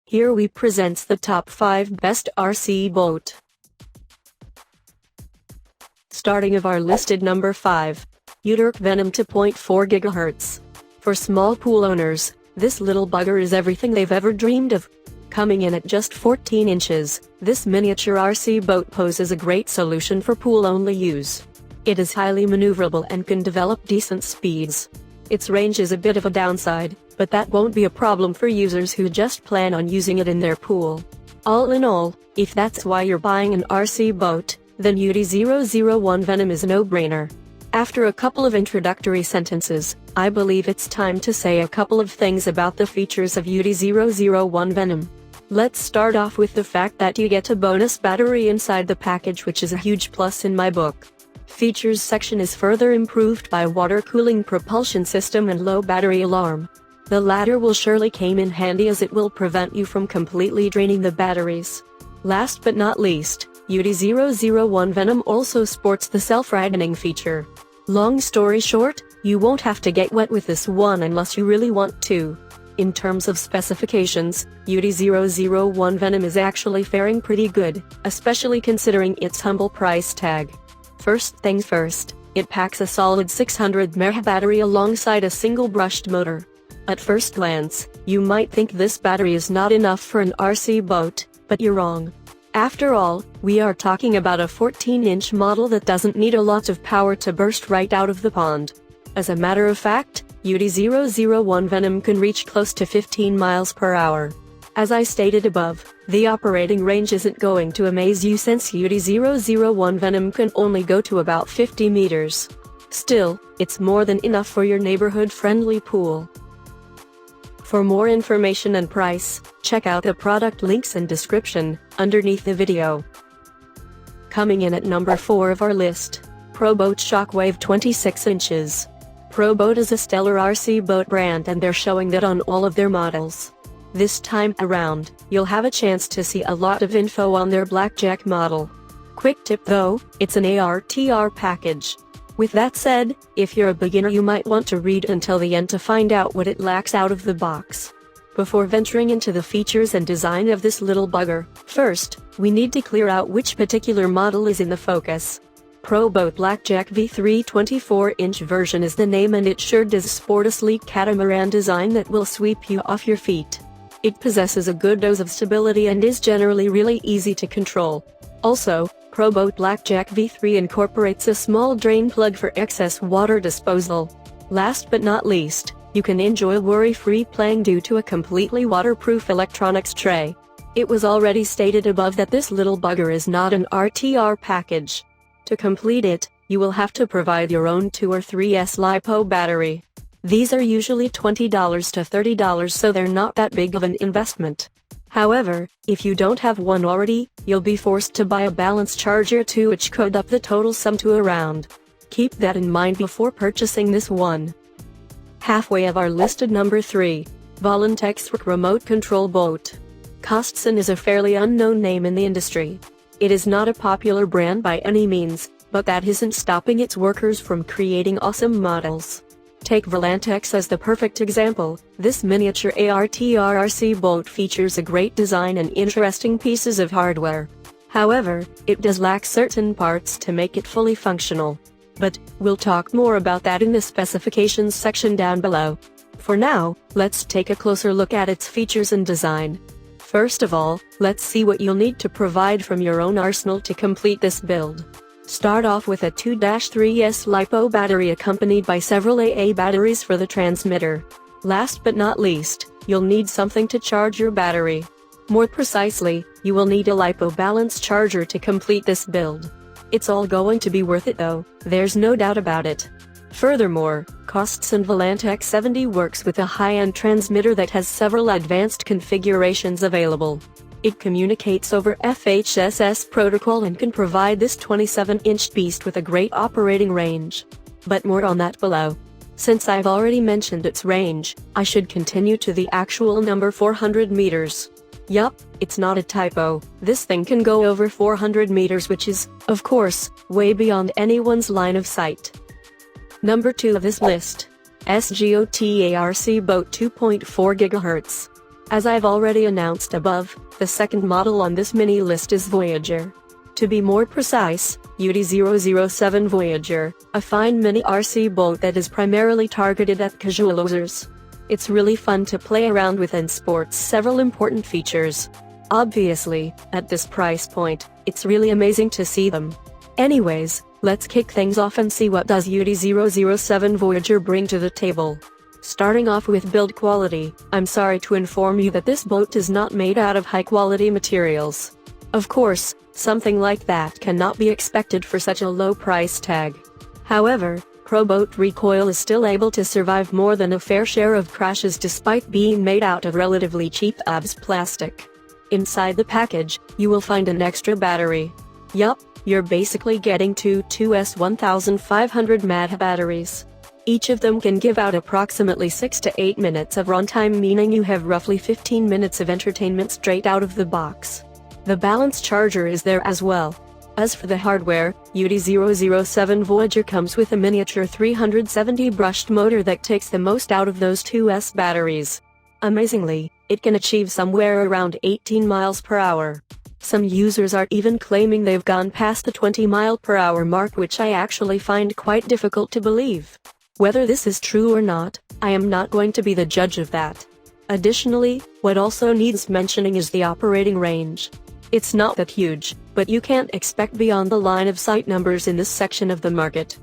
Here we presents the top 5 best RC boat. Starting of our listed number 5. Uterk Venom 2.4 GHz. For small pool owners, this little bugger is everything they've ever dreamed of. Coming in at just 14 inches, this miniature RC boat poses a great solution for pool-only use. It is highly maneuverable and can develop decent speeds. Its range is a bit of a downside, but that won't be a problem for users who just plan on using it in their pool. All in all, if that's why you're buying an RC boat, then UD001 Venom is a no-brainer. After a couple of introductory sentences, I believe it's time to say a couple of things about the features of UD001 Venom. Let's start off with the fact that you get a bonus battery inside the package, which is a huge plus in my book. Features section is further improved by water cooling propulsion system and low battery alarm. The latter will surely come in handy as it will prevent you from completely draining the batteries. Last but not least, UD001 Venom also sports the self-ridening feature. Long story short, you won't have to get wet with this one unless you really want to. In terms of specifications, UD001 Venom is actually faring pretty good, especially considering its humble price tag. First things first, it packs a solid 600 mAh battery alongside a single brushed motor. At first glance, you might think this battery is not enough for an RC boat, but you're wrong. After all, we are talking about a 14-inch model that doesn't need a lot of power to burst right out of the pond. As a matter of fact, UD001 Venom can reach close to 15 miles per hour. As I stated above, the operating range isn't going to amaze you since UD001 Venom can only go to about 50 meters. Still, it's more than enough for your neighborhood-friendly pool. For more information and price, check out the product links and description underneath the video. Coming in at number 4 of our list, ProBoat Shockwave 26 inches. ProBoat is a stellar RC boat brand and they're showing that on all of their models. This time around, you'll have a chance to see a lot of info on their Blackjack model. Quick tip though, it's an ARTR package. With that said, if you're a beginner you might want to read until the end to find out what it lacks out of the box. Before venturing into the features and design of this little bugger, first, we need to clear out which particular model is in the focus. ProBoat Blackjack V3 24-inch version is the name, and it sure does sport a sleek catamaran design that will sweep you off your feet. It possesses a good dose of stability and is generally really easy to control. Also, ProBoat Blackjack V3 incorporates a small drain plug for excess water disposal. Last but not least, you can enjoy worry-free playing due to a completely waterproof electronics tray. It was already stated above that this little bugger is not an RTR package. To complete it, you will have to provide your own 2 or 3S LiPo battery. These are usually $20 to $30, so they're not that big of an investment. However, if you don't have one already, you'll be forced to buy a balance charger too, which could up the total sum to around. Keep that in mind before purchasing this one. Halfway of our listed number 3, Voluntex Remote Control Boat. Kostson is a fairly unknown name in the industry. It is not a popular brand by any means, but that isn't stopping its workers from creating awesome models. Take Volantex as the perfect example. This miniature ARTR RC boat features a great design and interesting pieces of hardware. However, it does lack certain parts to make it fully functional. But we'll talk more about that in the specifications section down below. For now, let's take a closer look at its features and design. First of all, let's see what you'll need to provide from your own arsenal to complete this build. Start off with a 2-3S LiPo battery accompanied by several AA batteries for the transmitter. Last but not least, you'll need something to charge your battery. More precisely, you will need a LiPo balance charger to complete this build. It's all going to be worth it though, there's no doubt about it. Furthermore, Kostson Volantex 70 works with a high-end transmitter that has several advanced configurations available. It communicates over FHSS protocol and can provide this 27-inch beast with a great operating range. But more on that below. Since I've already mentioned its range, I should continue to the actual number 400 meters. Yup, it's not a typo, this thing can go over 400 meters, which is, of course, way beyond anyone's line of sight. Number 2 of this list. SGOTA RC Boat 2.4 GHz. As I've already announced above, the second model on this mini list is Voyager. To be more precise, UD007 Voyager, a fine mini RC boat that is primarily targeted at casual users. It's really fun to play around with and sports several important features. Obviously, at this price point, it's really amazing to see them. Anyways, let's kick things off and see what does UD007 Voyager bring to the table. Starting off with build quality, I'm sorry to inform you that this boat is not made out of high-quality materials. Of course, something like that cannot be expected for such a low price tag. However, ProBoat Recoil is still able to survive more than a fair share of crashes despite being made out of relatively cheap ABS plastic. Inside the package, you will find an extra battery. Yup, you're basically getting two 2S1500 mAh batteries. Each of them can give out approximately 6 to 8 minutes of runtime, meaning you have roughly 15 minutes of entertainment straight out of the box. The balance charger is there as well. As for the hardware, UD007 Voyager comes with a miniature 370 brushed motor that takes the most out of those 2S batteries. Amazingly, it can achieve somewhere around 18 miles per hour. Some users are even claiming they've gone past the 20 mile per hour mark, which I actually find quite difficult to believe. Whether this is true or not, I am not going to be the judge of that. Additionally, what also needs mentioning is the operating range. It's not that huge, but you can't expect beyond the line of sight numbers in this section of the market.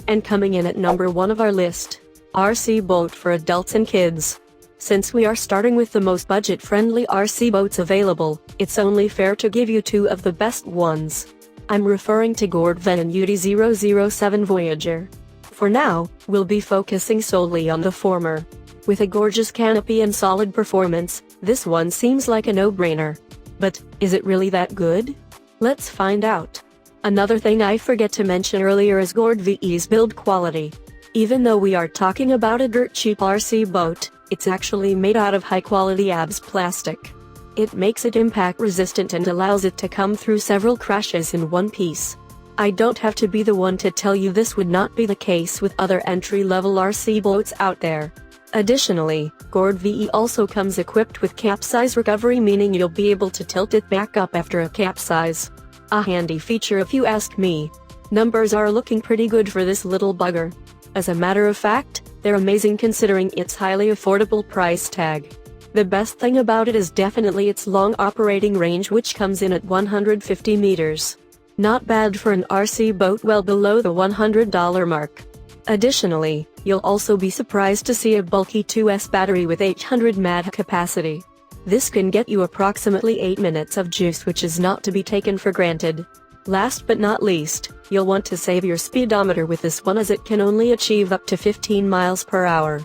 And coming in at number 1 of our list, RC boat for adults and kids. Since we are starting with the most budget-friendly RC boats available, it's only fair to give you 2 of the best ones. I'm referring to Gord Venom UD007 Voyager. For now, we'll be focusing solely on the former. With a gorgeous canopy and solid performance, this one seems like a no-brainer. But, is it really that good? Let's find out. Another thing I forgot to mention earlier is Gord VE's build quality. Even though we are talking about a dirt cheap RC boat, it's actually made out of high-quality ABS plastic. It makes it impact resistant and allows it to come through several crashes in one piece. I don't have to be the one to tell you this would not be the case with other entry-level RC boats out there. Additionally, Gord VE also comes equipped with capsize recovery, meaning you'll be able to tilt it back up after a capsize. A handy feature if you ask me. Numbers are looking pretty good for this little bugger. As a matter of fact, they're amazing considering its highly affordable price tag. The best thing about it is definitely its long operating range, which comes in at 150 meters. Not bad for an RC boat well below the $100 mark. Additionally, you'll also be surprised to see a bulky 2S battery with 800 mAh capacity. This can get you approximately 8 minutes of juice, which is not to be taken for granted. Last but not least, you'll want to save your speedometer with this one, as it can only achieve up to 15 miles per hour.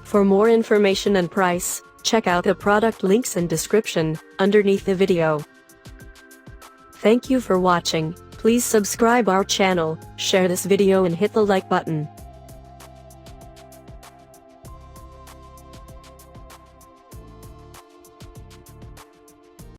For more information and price, check out the product links and description underneath the video. Thank you for watching. Please subscribe our channel, share this video and hit the like button.